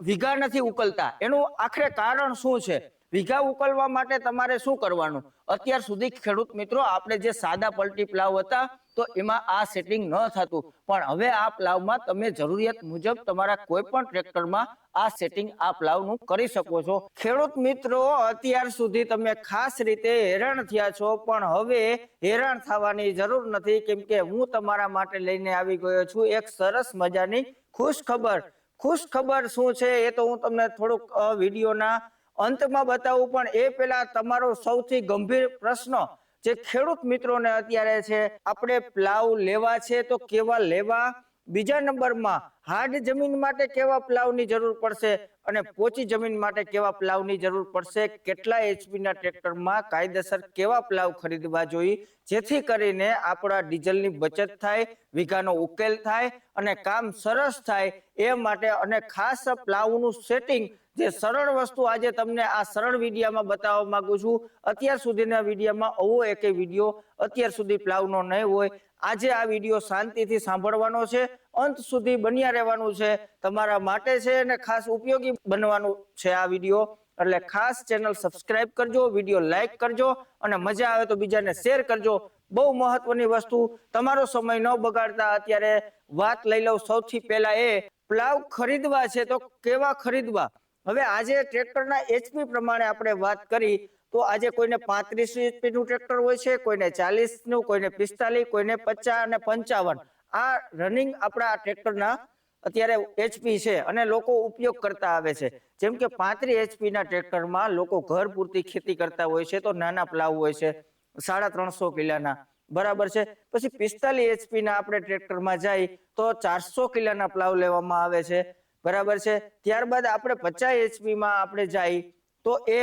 વીઘા નથી ઉકલતા, એનું આખરે કારણ શું છે? વીઘા ઉકલવા માટે તમારે શું કરવાનું? અત્યાર સુધી ખેડૂત મિત્રો આપણે જે સાદા પલટી પ્લાવ હતા તો એમાં આ સેટિંગ ન થતું, પણ હવે આ પ્લાવમાં તમે જરૂરિયાત મુજબ તમારા કોઈ પણ ટ્રેક્ટરમાં આ સેટિંગ આ પ્લાવનું કરી શકો છો. ખેડૂત મિત્રો અત્યાર સુધી તમે ખાસ રીતે હેરાન થયા છો, પણ હવે હેરાન થવાની જરૂર નથી, કેમ કે હું તમારા માટે લઈને આવી ગયો છું એક સરસ મજાની ખુશ ખબર. ખુશ ખબર શું છે એ તો હું તમને થોડુંક વિડીયોના અંતમાં બતાવું, પણ એ પહેલા તમારો સૌથી ગંભીર પ્રશ્ન જે ખેડૂત મિત્રોને અત્યારે છે, આપણે પ્લાવ લેવા છે તો કેવા લેવા? બીજા નંબરમાં હાર્ડ જમીન માટે કેવા પ્લાવની જરૂર પડશે અને પોચી જમીન માટે કેવા પ્લાવની જરૂર પડશે? કેટલા એચપી ના ટ્રેક્ટરમાં કાયદેસર કેવા પ્લાવ ખરીદવા જોઈએ જેથી કરીને આપણા ડીઝલની બચત થાય, વીઘાનો ઉકેલ થાય અને કામ સરસ થાય એ માટે. અને ખાસ પ્લાવનું સેટિંગ જે સરળ વસ્તુ આજે તમને આ સરળ વિડીયોમાં બતાવવા માંગુ છું. અત્યાર સુધીના વિડીયોમાં આવો એક વિડીયો અત્યાર સુધી પ્લાવનો નહીં હોય. આજે આ વિડીયો શાંતિથી સાંભળવાનો છે, અંત સુધી બન્યા રહેવાનું છે, તમારા માટે છે અને ખાસ ઉપયોગી બનવાનું છે આ વિડીયો. એટલે ખાસ ચેનલ સબસ્ક્રાઇબ કરજો, વિડીયો લાઈક કરજો અને મજા આવે તો બીજાને શેર કરજો. બહુ મહત્વની વસ્તુ, તમારો સમય ન બગાડતા અત્યારે વાત લઈ લઉં. સૌથી પહેલા એ પ્લાવ ખરીદવા છે તો કેવા ખરીદવા? હવે આજે ટ્રેક્ટરના એચપી પ્રમાણે આપણે વાત કરી તો આજે કોઈને 35 એચપી નું ટ્રેક્ટર હોય છે, કોઈને 40 નું, કોઈને 45, કોઈને 50 અને 55. આ રનિંગ આપણા ટ્રેક્ટરના અત્યારે એચપી છે અને લોકો ઉપયોગ કરતા આવે છે. જેમ કે 35 એચપી ના ટ્રેક્ટરમાં લોકો ઘર પૂરતી ખેતી કરતા હોય છે તો નાના પ્લાવ હોય છે 350 કિલાના, બરાબર છે. પછી 45 એચપી ના આપણે ટ્રેક્ટરમાં જાય તો 400 કિલાના પ્લાવ લેવામાં આવે છે, બરાબર છે. ત્યારબાદ આપણે 50 એચપી માં આપણે જાય તો એ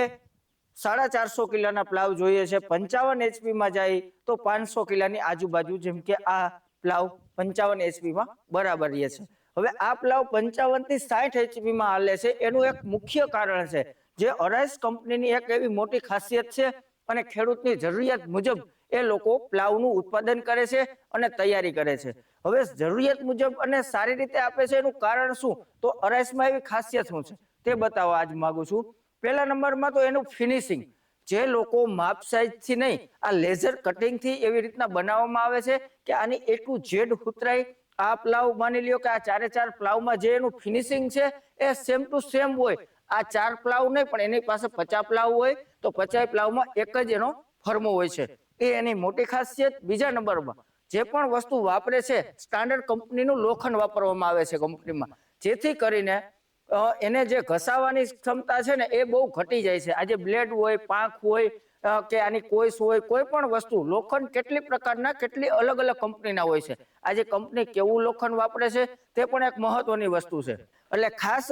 450 કિલાના પ્લાવ જોઈએ છે. 55 એચપી માં જાય તો 500 કિલાની આજુબાજુ, જેમ કે આ પ્લાવ 55 એચપી માં બરાબર રહે છે. હવે આ પ્લાવ 55 થી 60 એચપી માં હાલે છે. એનું એક મુખ્ય કારણ છે જે અરાઇઝ કંપનીની એક એવી મોટી ખાસિયત છે અને ખેડૂતની જરૂરિયાત મુજબ એ લોકો પ્લાવનું ઉત્પાદન કરે છે અને તૈયારી કરે છે. હવે જરૂરિયાત મુજબ અને સારી રીતે આપે છે, એનું કારણ શું? તો અરાઇઝમાં એવી ખાસિયત શું છે તે બતાવવા આજ માંગુ છું. પહેલા નંબરમાં તો એનું ફિનિશિંગ. જે લોકો માપ સાઇઝ થી નહીં, આ લેઝર કટિંગ થી એવી રીતના બનાવવામાં આવે છે કે આની એટલું જેડ ઉતરાય. આ પ્લાવ માની લ્યો કે આ 4 પ્લાવમાં જે એનું ફિનિશિંગ છે એ સેમ ટુ સેમ હોય. આ 4 પ્લાવ નહીં પણ એની પાસે 50 પ્લાવ હોય તો 50 પ્લાવમાં એક જ એનો ફર્મો હોય છે. એ એની મોટી ખાસિયત. બીજા નંબરમાં જે પણ વસ્તુ વાપરે છે સ્ટાન્ડર્ડ કંપનીનું લોખંડ વાપરવામાં આવે છે કંપનીમાં, જેથી કરીને એને જે ઘસાવાની ક્ષમતા છે ને એ બહુ ઘટી જાય છે. આજે બ્લેડ હોય, પાંખ હોય કે આની કોઈસ હોય, કોઈ પણ વસ્તુ, લોખંડ કેટલી પ્રકારના, કેટલી અલગ અલગ કંપનીના હોય છે. આજે કંપની કેવું લોખંડ વાપરે છે તે પણ એક મહત્વની વસ્તુ છે. એટલે ખાસ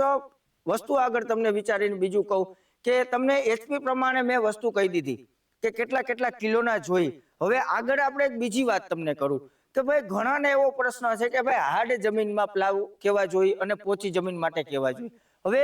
વસ્તુ આગળ તમને વિચારીને બીજું કહું કે તમને એચપી પ્રમાણે મેં વસ્તુ કહી દીધી કે કેટલા કેટલા કિલોના જોઈ. હવે આગળ આપણે એક બીજી વાત તમને કરું કે ભાઈ ઘણાને એવો પ્રશ્ન છે કે ભાઈ હાર્ડ જમીનમાં પ્લાવ કેવા જોઈએ અને પોચી જમીન માટે કેવા જોઈએ. હવે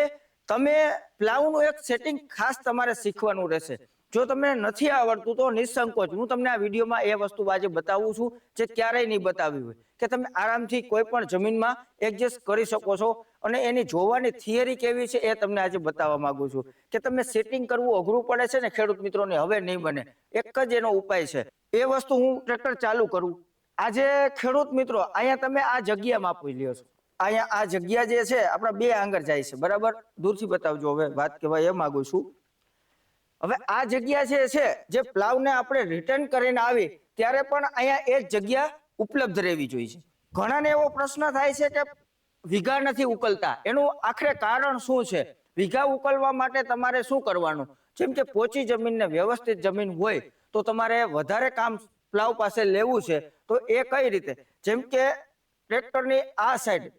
તમે પ્લાવનું એક સેટિંગ ખાસ તમારે શીખવાનું રહેશે. જો તમને નથી આવડતું તો નિસંકોચ હું તમને આ વિડીયોમાં એ વસ્તુ આજે બતાવું છું જે ક્યારેય નહીં બતાવી હોય, કે તમે આરામથી કોઈ પણ જમીનમાં એડજસ્ટ કરી શકો છો. અને એની જોવાની થિયરી કેવી છે એ તમને આજે બતાવવા માંગુ છું. કે તમે સેટિંગ કરવું અઘરું પડે છે ને ખેડૂત મિત્રોને, હવે નહીં બને. એક જ એનો ઉપાય છે. એ વસ્તુ હું ટ્રેક્ટર ચાલુ કરું. આજે ખેડૂત મિત્રો અહીંયા તમે આ જગ્યા માપી લ્યો છો. અહીંયા આ જગ્યા જે છે આપણા 2 આંગળ જાય છે, બરાબર. દૂરથી બતાવજો. હવે વાત કહેવાય એ માંગુ છું. હવે આ જગ્યા છે જે પ્લાવને આપણે રિટર્ન કરીને આવી ત્યારે પણ અહીંયા એ જગ્યા ઉપલબ્ધ રહેવી જોઈએ. ઘણાને એવો પ્રશ્ન થાય છે કે વીઘા નથી ઉકલતા, એનું આખરે કારણ શું છે? વીઘા ઉકલવા માટે તમારે શું કરવાનું? જેમ કે પોચી જમીન ને વ્યવસ્થિત જમીન હોય તો તમારે વધારે કામ પ્લાવ પાસે લેવું છે તો એ કઈ રીતે? જેમ કે ટ્રેક્ટરની આ સાઈડ,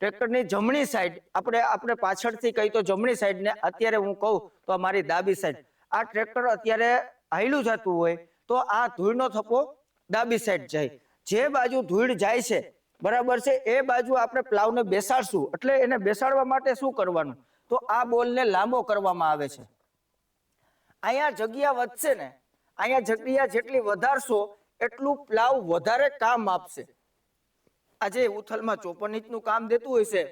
ટ્રેક્ટરની જમણી સાઈડ, આપણે પાછળથી કહી તો જમણી સાઈડ ને અત્યારે હું કહું તો મારી ડાબી સાઈડ. આ ટ્રેક્ટર અત્યારે હાઈલું જતું હોય તો આ ધૂળનો થપ્પો ડાબી સાઈડ જાય. જે બાજુ ધૂળ જાય છે, બરાબર છે, એ બાજુ આપણે પ્લાવને બેસાડશું. એટલે એને બેસાડવા માટે શું કરવાનું? તો આ બોલને લાંબો કરવામાં આવે છે. અહીંયા જગ્યા વધશે ને, અહીંયા જગ્યા જેટલી વધારશો એટલું પ્લાવ વધારે કામ આપશે. આજે ઉથલમાં 54 ઇંચનું કામ દેતું હોય છે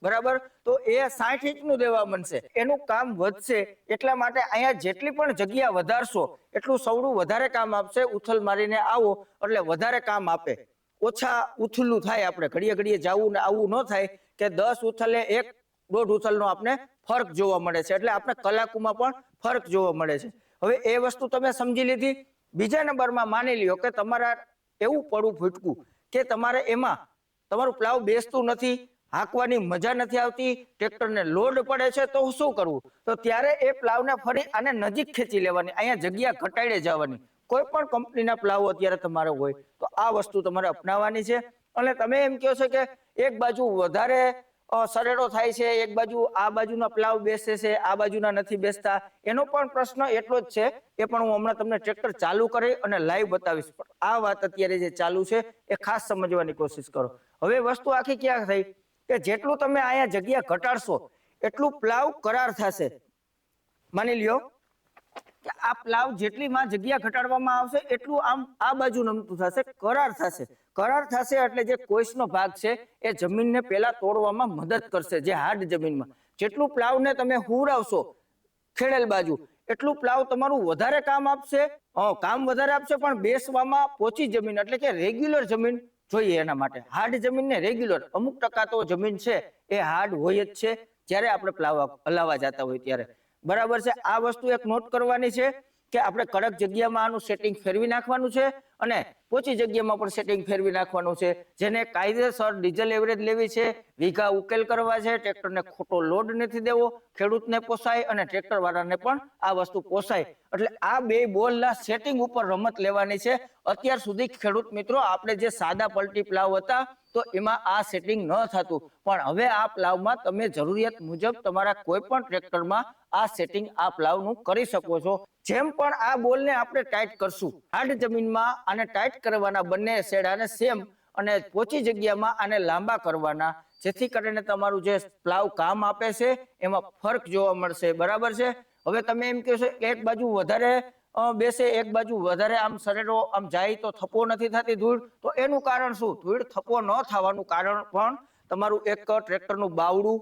બરાબર, તો એ 60 ઇંચનું દેવા બનશે, એનું કામ વધશે. એટલા માટે અહીંયા જેટલી પણ જગ્યા વધારશો એટલું સૌડું વધારે કામ આપશે. ઉથલ મારીને આવો એટલે વધારે કામ આપે, ઓછા ઉથલું થાય. આપણે ઘડીએ ઘડીએ જવું ને આવવું ન થાય કે 10 ઉથલે 1.5 ઉથલનો આપણે ફરક જોવા મળે છે, એટલે આપણે કલાકોમાં પણ ફરક જોવા મળે છે. હવે એ વસ્તુ તમે સમજી લીધી. બીજા નંબરમાં માની લ્યો કે તમારા એવું પડવું ફૂટકું કે તમારે એમાં તમારું પ્લાવ બેસતું નથી, હાંકવાની મજા નથી આવતી, ટ્રેક્ટરને લોડ પડે છે, તો શું કરવું? તો ત્યારે એ પ્લાવને ફરી આને નજીક ખેંચી લેવાની, અહીંયા જગ્યા ઘટાડે જવાની. કોઈ પણ કંપનીના પ્લાવ અત્યારે તમારે હોય તો આ વસ્તુ તમારે અપનાવવાની છે. અને તમે એમ કહો છો કે એક બાજુ વધારે સરેડો થાય છે, એક બાજુ આ બાજુના પ્લાવ બેસે છે, આ બાજુના નથી બેસતા, એનો પણ પ્રશ્ન એટલો જ છે. એ પણ હું હમણાં તમને ટ્રેક્ટર ચાલુ કરી અને લાઈવ બતાવીશ. પણ આ વાત અત્યારે જે ચાલુ છે એ ખાસ સમજવાની કોશિશ કરો. હવે વસ્તુ આખી ક્યાં થઈ કે જેટલું તમે અહીંયા જગ્યા ઘટાડશો એટલું પ્લાવ કરાર થશે. માની લ્યો કે આ પ્લાવ જેટલી માં જગ્યા ઘટાડવામાં આવશે એટલું આમ આ બાજુ નમતું થશે, કરાર થશે. કરાર થશે એટલે જે કોઈસનો ભાગ છે એ જમીનને પેલા તોડવામાં મદદ કરશે. જે હાર્ડ જમીનમાં જેટલું પ્લાવને તમે હુરાવશો ખેડેલ બાજુ એટલું પ્લાવ તમારું વધારે કામ આપશે, કામ વધારે આપશે, પણ બેસવામાં પોચી જમીન એટલે કે રેગ્યુલર જમીન જોઈએ. એના માટે હાર્ડ જમીન ને રેગ્યુલર, અમુક ટકા તો જમીન છે એ હાર્ડ હોય જ છે જ્યારે આપણે પ્લાવ હલાવવા જતા હોય ત્યારે. બરાબર છે. આ વસ્તુ એક નોટ કરવાની છે કે આપણે કડક જગ્યામાં આનું સેટિંગ ફેરવી નાખવાનું છે અને પોચી જગ્યામાં પણ સેટિંગ ફેરવી નાખવાનું છે. જેને કાયદેસર ડીઝલ એવરેજ લેવી છે, વીઘા ઉકેલ કરવા છે, ટ્રેક્ટરને ખોટો લોડ નથી દેવો, ખેડૂતને પોસાય અને ટ્રેક્ટર વાળાને પણ આ વસ્તુ પોસાય. એટલે આ બે બોલના સેટિંગ ઉપર રમત લેવાની છે. અત્યાર સુધી ખેડૂત મિત્રો આપણે જે સાદા પલટી પ્લાવ હતા તો એમાં આ સેટિંગ ન થતું, પણ હવે આ પ્લાવમાં તમે જરૂરિયાત મુજબ તમારા કોઈ પણ ટ્રેક્ટરમાં આ સેટિંગ આ પ્લાવનું કરી શકો છો. જેમ પણ આ બોલને આપણે ટાઈટ કરશું, હાર્ડ જમીનમાં આને ટાઈટ કરવાના, બંને શેડાને સેમ, અને પોચી જગ્યામાં આને લાંબા કરવાના, જેથી કરીને તમારું જે પ્લાવ કામ આપે છે એમાં ફરક જોવા મળશે. બરાબર છે. હવે તમે એમ કહો છો એક બાજુ વધારે બેસે, એક બાજુ વધારે આમ સરેડો આમ જાય તો થપ્પો નથી થતી ધૂળ, તો એનું કારણ શું? ધૂળ થપ્પો ન થવાનું કારણ પણ તમારું એક ટ્રેક્ટરનું બાવડું,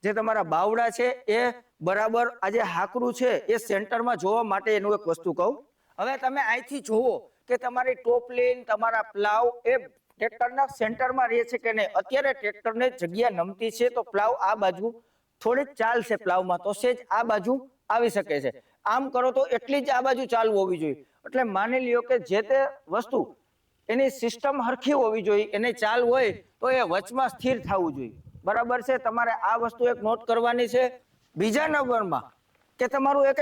જે તમારા બાવડા છે એ બરાબર આ જે હાકડું છે એ સેન્ટરમાં જોવા માટે એનું એક વસ્તુ કહું. હવે તમે અહીંથી જોવો કે તમારી ટોપ લાઈન, તમારા પ્લાવ એ ટ્રેક્ટરના સેન્ટરમાં રહે છે કે નહીં. અત્યારે ટ્રેક્ટરને જગ્યા નમતી છે તો પ્લાવ આ બાજુ થોડીક ચાલશે, પ્લાવમાં તો સેજ આ બાજુ આવી શકે છે. આમ કરો તો એટલી જ આ બાજુ ચાલુ હોવી જોઈએ. એટલે માની લ્યો કે જે તે વસ્તુ એની સિસ્ટમ હરખી હોવી જોઈએ, એની ચાલ હોય તો એ વચમાં સ્થિર થવું જોઈએ. બરાબર છે. તમારે આ વસ્તુ એક નોટ કરવાની છે. બીજા નંબરમાં કે તમારું એક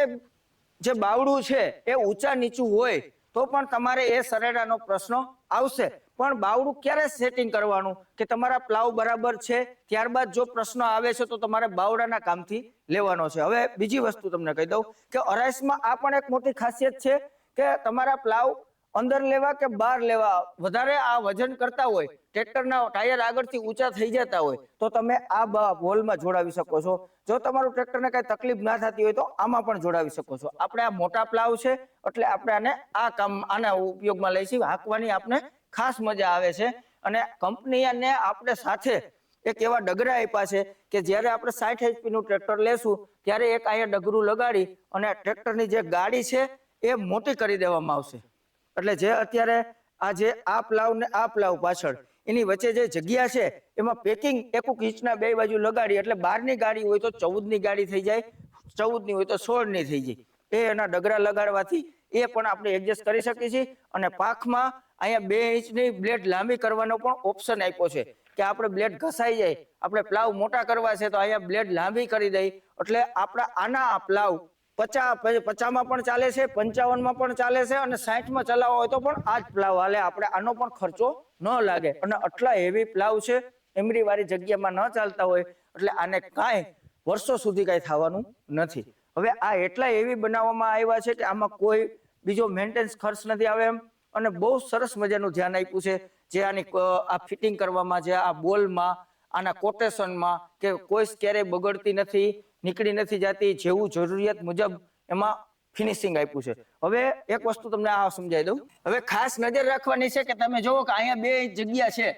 જે બાવડું છે એ ઊંચા નીચું હોય તો પણ તમારે એ સરેડાનો પ્રશ્ન આવશે. પણ બાવડું ક્યારે સેટિંગ કરવાનું કે તમારા પ્લાવ બરાબર છે ત્યારબાદ જો પ્રશ્ન આવે છે તો તમારે બાવડાના કામથી લેવાનો છે. હવે બીજી વસ્તુ તમને કહી દઉં કે અરાઈસમાં આ પણ એક મોટી ખાસિયત છે કે તમારા પ્લાવ અંદર લેવા કે બહાર લેવા, વધારે આ વજન કરતા હોય, ટ્રેક્ટરના ટાયર આગળથી ઊંચા થઈ જતા હોય તો તમે આ બોલમાં જોડાવી શકો છો. જો તમારું ટ્રેક્ટરને કઈ તકલીફ ના થતી હોય તો આમાં પણ જોડાવી શકો છો. આપણે આ મોટા પ્લાવ છે એટલે આપણે આને આ કામ આના ઉપયોગમાં લઈશું. હાંકવાની આપણે ખાસ મજા આવે છે. અને કંપનીને આપણે સાથે એક એવા ડગરા આપ્યા છે કે જ્યારે આપણે 60 HP નું ટ્રેક્ટર લેશું ત્યારે એક અહીંયા ડગરું લગાડી અને ટ્રેક્ટરની જે ગાડી છે એ મોટી કરી દેવામાં આવશે. એટલે જે અત્યારે આ પ્લાવ ને આ પ્લાવ પાછળ એની વચ્ચે જે જગ્યા છે એમાં પેકિંગ 1 ઇંચના બે બાજુ લગાડી એટલે 12ની ગાડી હોય તો 14ની ગાડી થઈ જાય, 14ની હોય તો 16ની થઈ જાય. એ એના ડગરા લગાડવાથી એ પણ આપણે એડજસ્ટ કરી શકીએ છીએ. અને પાખમાં અહીંયા 2 ઇંચની બ્લેડ લાંબી કરવાનો પણ ઓપ્શન આપ્યો છે કે આપણે બ્લેડ ઘસાઈ જાય, આપણે પ્લાવ મોટા કરવા છે તો અહીંયા બ્લેડ લાંબી કરી દઈ એટલે આપણા આના પ્લાવ 50માં પણ ચાલે છે, 55માં પણ ચાલે છે અને 60માં ચલાવવા હોય તો પણ આ જ પ્લાવ હાલે. આપણે આનો પણ ખર્ચો ન લાગે. અને આટલા હેવી પ્લાવ છે, એમરી વાળી જગ્યામાં ન ચાલતા હોય એટલે આને કાંઈ વર્ષો સુધી કાંઈ થવાનું નથી. હવે આ એટલા હેવી બનાવવામાં આવ્યા છે કે આમાં કોઈ બીજો મેન્ટેનન્સ ખર્ચ નથી આવે એમ. અને બહુ સરસ મજાનું ધ્યાન આપ્યું છે જે આની આ ફિટિંગ કરવામાં છે, આ બોલમાં, આના કોટેશનમાં, કે કોઈ ક્યારેય બગડતી નથી, નીકળી નથી જતી, જેવું જરૂરિયાત મુજબ એમાં ફિનિશિંગ આપ્યું છે. હવે એક વસ્તુ તમને આ સમજાવી દઉં. હવે ખાસ નજર રાખવાની છે કે તમે જોવો કે અહીંયા 2 ઇંચ જગ્યા છે,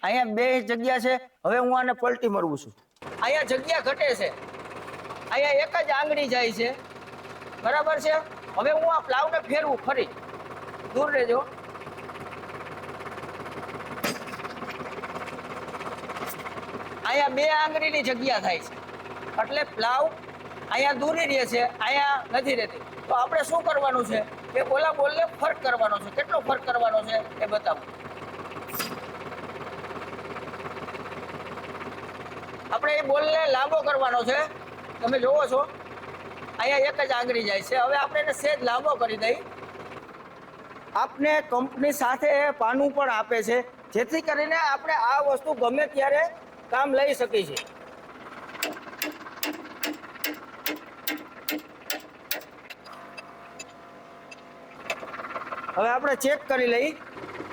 અહીંયા 2 ઇંચ જગ્યા છે. હવે હું આને પલટી મારવું છું અહીંયા જગ્યા ઘટે છે, અહીંયા એક જ આંગળી જાય છે, બરાબર છે. હવે હું આ પ્લાવને ફેરવું, ફરી દૂર રહેજો. અહીંયા 2 આંગળીની જગ્યા થાય છે, એટલે પ્લાવ અહીંયા દૂરી રહે છે, અહીંયા નથી રહેતી. તો આપણે શું કરવાનું છે કે ઓલા બોલને ફર્ક કરવાનો છે. કેટલો ફર્ક કરવાનો છે એ બતાવું. આપણે એ બોલને લાંબો કરવાનો છે. તમે જોવો છો અહીંયા એક જ આંગળી જાય છે. હવે આપણે એને સેજ લાંબો કરી દઈ. આપને કંપની સાથે પાનું પણ આપે છે, જેથી કરીને આપણે આ વસ્તુ ગમે ત્યારે કામ લઈ શકીએ છીએ. હવે આપણે ચેક કરી લઈ.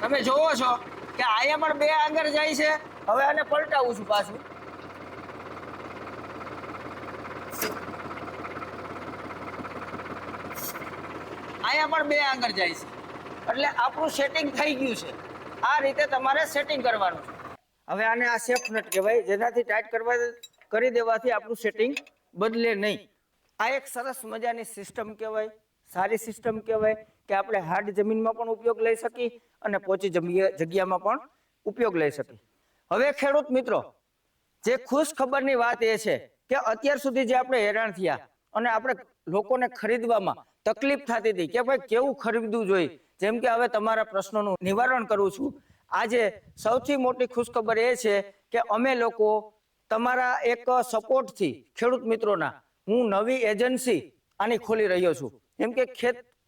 તમે જોવો છો કે અહીંયા પણ 2 આંગળ જાય છે. હવે આને પલટાવું છું પાછું. અહીંયા પણ 2 આંગળ જાય છે, એટલે આપણું સેટિંગ થઈ ગયું છે. આ રીતે તમારે સેટિંગ કરવાનું છે. હવે આને આ સેફ નટ કહેવાય, જેનાથી ટાઈટ કરી દેવાથી આપણું સેટિંગ બદલે નહીં. આ એક સરસ મજાની સિસ્ટમ કહેવાય, સારી સિસ્ટમ કહેવાય કે આપણે હાર્ડ જમીનમાં પણ ઉપયોગ લઈ શકીએ અને પોચી જગ્યામાં પણ ઉપયોગ લઈ શકીએ. હવે ખેડૂત મિત્રો, જે ખુશ ખબરની વાત એ છે કે અત્યાર સુધી જે આપણે હેરાન થયા અને આપણે લોકોને ખરીદવામાં તકલીફ થતી હતી કે ભાઈ કેવું ખરીદવું જોઈએ, જેમ કે હવે તમારા પ્રશ્નોનું નિવારણ કરું છું. આજે સૌથી મોટી ખુશખબર એ છે કે અમે લોકો તમારા એક સપોર્ટથી ખેડૂત મિત્રોના હું નવી એજન્સી આની ખોલી રહ્યો છું. એમ કે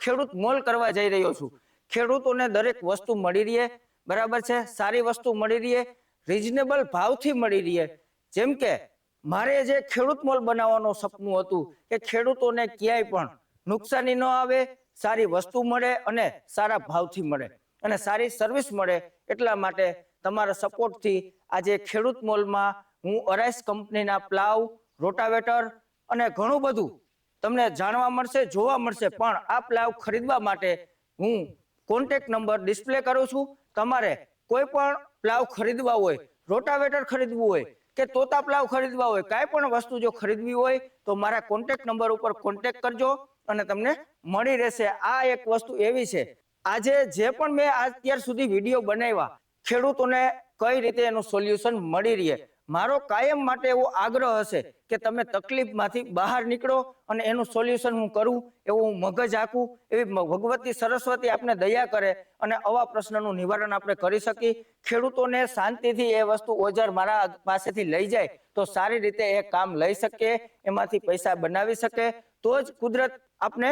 ખેડૂત મોલ કરવા જઈ રહ્યો છું. ખેડૂતોને દરેક વસ્તુ મળી રહે, બરાબર છે, સારી વસ્તુ મળી રહે, રિઝનેબલ ભાવથી મળી રહે. જેમ કે મારે જે ખેડૂત મોલ બનાવવાનું સપનું હતું કે ખેડૂતોને ક્યાંય પણ નુકસાની ન આવે, સારી વસ્તુ મળે અને સારા ભાવથી મળે અને સારી સર્વિસ મળે. એટલા માટે તમારા સપોર્ટથી આજે ખેડૂત મોલમાં હું અરાઇસ કંપનીના પ્લાવ, રોટાવેટર અને ઘણું બધું તમને જાણવા મળશે, જોવા મળશે. પણ આ પ્લાવ ખરીદવા માટે હું કોન્ટેક્ટ નંબર ડિસ્પ્લે કરું છું. તમારે કોઈ પણ પ્લાવ ખરીદવા હોય, રોટાવેટર ખરીદવું હોય કે તોતા પ્લાવ ખરીદવા હોય, કાંઈ પણ વસ્તુ જો ખરીદવી હોય તો મારા કોન્ટેક્ટ નંબર ઉપર કોન્ટેક્ટ કરજો અને તમને મળી રહેશે. આ એક વસ્તુ એવી છે, આજે જે પણ મેં અત્યાર સુધી વિડીયો બનાવ્યા, ખેડૂતોને કઈ રીતે એનું સોલ્યુશન મળી રહે. મારો કાયમ માટે એવો આગ્રહ હશે કે તમે તકલીફમાંથી બહાર નીકળો અને એનું સોલ્યુશન હું કરું, એવું હું મગજ આખું, એવી ભગવતી સરસ્વતી આપણે દયા કરે અને આવા પ્રશ્નનું નિવારણ આપણે કરી શકીએ. ખેડૂતોને શાંતિથી એ વસ્તુ ઓજાર મારા પાસેથી લઈ જાય તો સારી રીતે એ કામ લઈ શકે, એમાંથી પૈસા બનાવી શકે, તો જ કુદરત આપણે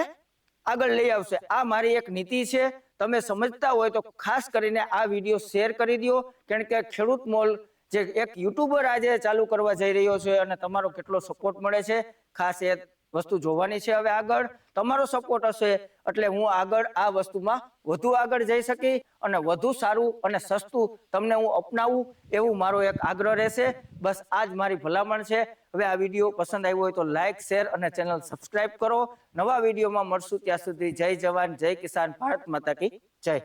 આગળ લઈ આવશે. આ મારી એક નીતિ છે. તમે સમજતા હોય તો ખાસ કરીને આ વિડીયો શેર કરી દો, કારણ કે ખેડૂત મોલ જે એક યુટ્યુબર આજે ચાલુ કરવા જઈ રહ્યો છે અને તમારો કેટલો સપોર્ટ મળે છે, ખાસ એ વસ્તુ જોવાની છે. હવે આગળ તમારો સપોર્ટ હશે એટલે હું આગળ આ વસ્તુમાં વધુ આગળ જઈ શકી અને વધુ સારું અને સસ્તું તમને હું અપનાવું, એવું મારો એક આગ્રહ રહેશે. બસ આ જ મારી ભલામણ છે. હવે આ વિડીયો પસંદ આવ્યો હોય તો લાઇક, શેર અને ચેનલ સબસ્ક્રાઇબ કરો. નવા વિડીયોમાં મળશું, ત્યાં સુધી જય જવાન, જય કિસાન, ભારત માતા કી જય.